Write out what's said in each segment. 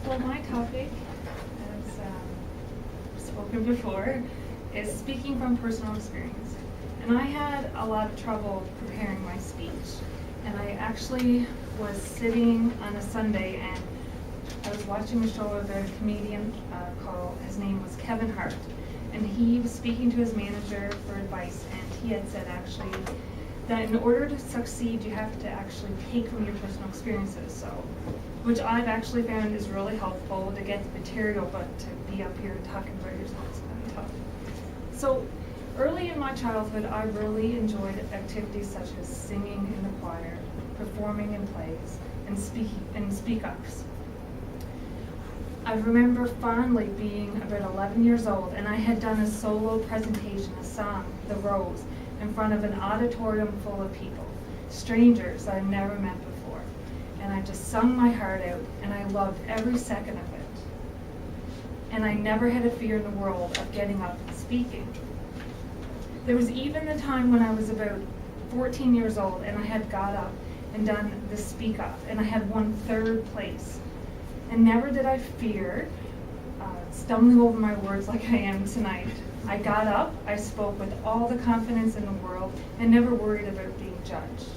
Well, my topic, as spoken before, is speaking from personal experience. And I had a lot of trouble preparing my speech. And I actually was sitting on a Sunday and I was watching a show of a comedian his name was Kevin Hart. And he was speaking to his manager for advice, and he had said actually that in order to succeed, you have to actually take from your personal experiences. So, which I've actually found is really helpful to get the material, but to be up here talking about yourself is kind of tough. So, early in my childhood, I really enjoyed activities such as singing in the choir, performing in plays, and speak-ups. I remember fondly being about 11 years old, and I had done a solo presentation, a song, The Rose, in front of an auditorium full of people, strangers I'd never met before. And I just sung my heart out, and I loved every second of it. And I never had a fear in the world of getting up and speaking. There was even the time when I was about 14 years old, and I had got up and done the speak up, and I had won 3rd place. And never did I fear stumbling over my words like I am tonight. I got up, I spoke with all the confidence in the world, and never worried about being judged.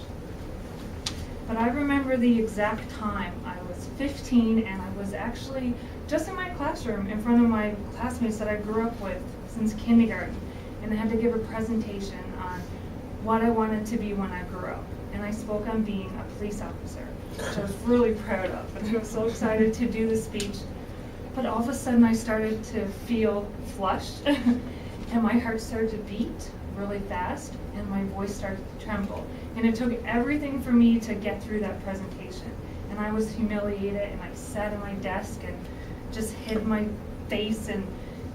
But I remember the exact time. I was 15, and I was actually just in my classroom in front of my classmates that I grew up with since kindergarten. And I had to give a presentation on what I wanted to be when I grew up. And I spoke on being a police officer, which I was really proud of. And I was so excited to do the speech. But all of a sudden I started to feel flushed, and my heart started to beat really fast, and my voice started to tremble. And it took everything for me to get through that presentation. And I was humiliated, and I sat at my desk and just hid my face and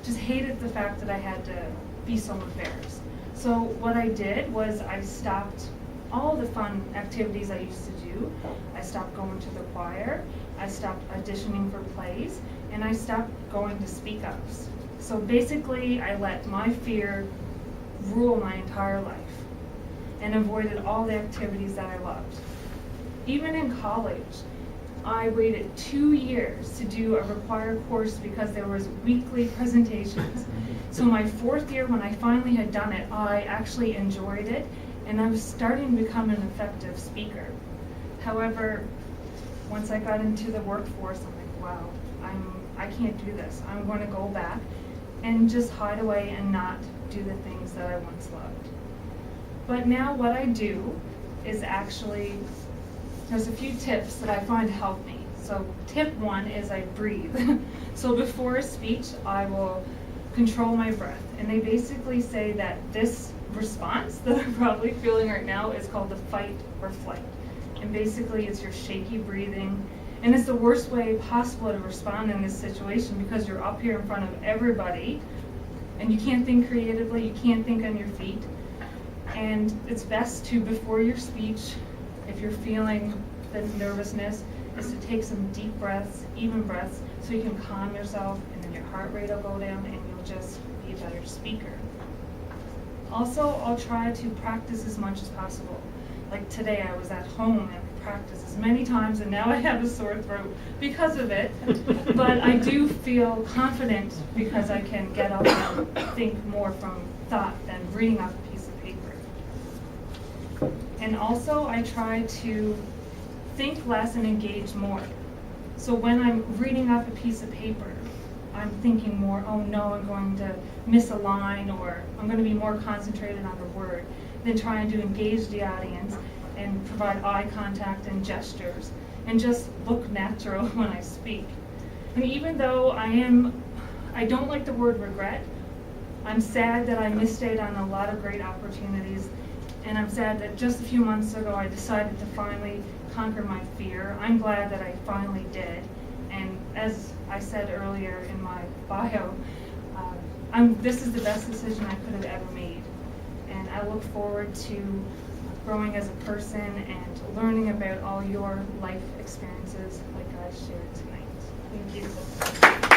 just hated the fact that I had to be so embarrassed. So what I did was I stopped all the fun activities I used to do. I stopped going to the choir, I stopped auditioning for plays, and I stopped going to speak-ups. So basically, I let my fear rule my entire life and avoided all the activities that I loved. Even in college, I waited 2 years to do a required course because there was weekly presentations. So my 4th year, when I finally had done it, I actually enjoyed it, and I was starting to become an effective speaker. However, once I got into the workforce, I'm like, wow, I can't do this. I'm going to go back and just hide away and not do the things that I once loved. But now what I do is actually, there's a few tips that I find help me. So tip 1 is I breathe. So before a speech, I will control my breath. And they basically say that this response that I'm probably feeling right now is called the fight or flight. And basically it's your shaky breathing. And it's the worst way possible to respond in this situation because you're up here in front of everybody and you can't think creatively, you can't think on your feet. And it's best to, before your speech, if you're feeling the nervousness, is to take some deep breaths, even breaths, so you can calm yourself, and then your heart rate will go down and you'll just be a better speaker. Also, I'll try to practice as much as possible. Like today, I was at home and practiced as many times, and now I have a sore throat because of it. But I do feel confident because I can get up and think more from thought than reading off a piece of paper. And also, I try to think less and engage more. So when I'm reading off a piece of paper, I'm thinking more, oh no, I'm going to miss a line, or I'm going to be more concentrated on the word, than trying to engage the audience and provide eye contact and gestures and just look natural when I speak. And even though I don't like the word regret, I'm sad that I missed out on a lot of great opportunities, and I'm sad that just a few months ago I decided to finally conquer my fear. I'm glad that I finally did, and as I said earlier in my bio, this is the best decision I could have ever made, and I look forward to growing as a person and learning about all your life experiences like I shared tonight. Thank you.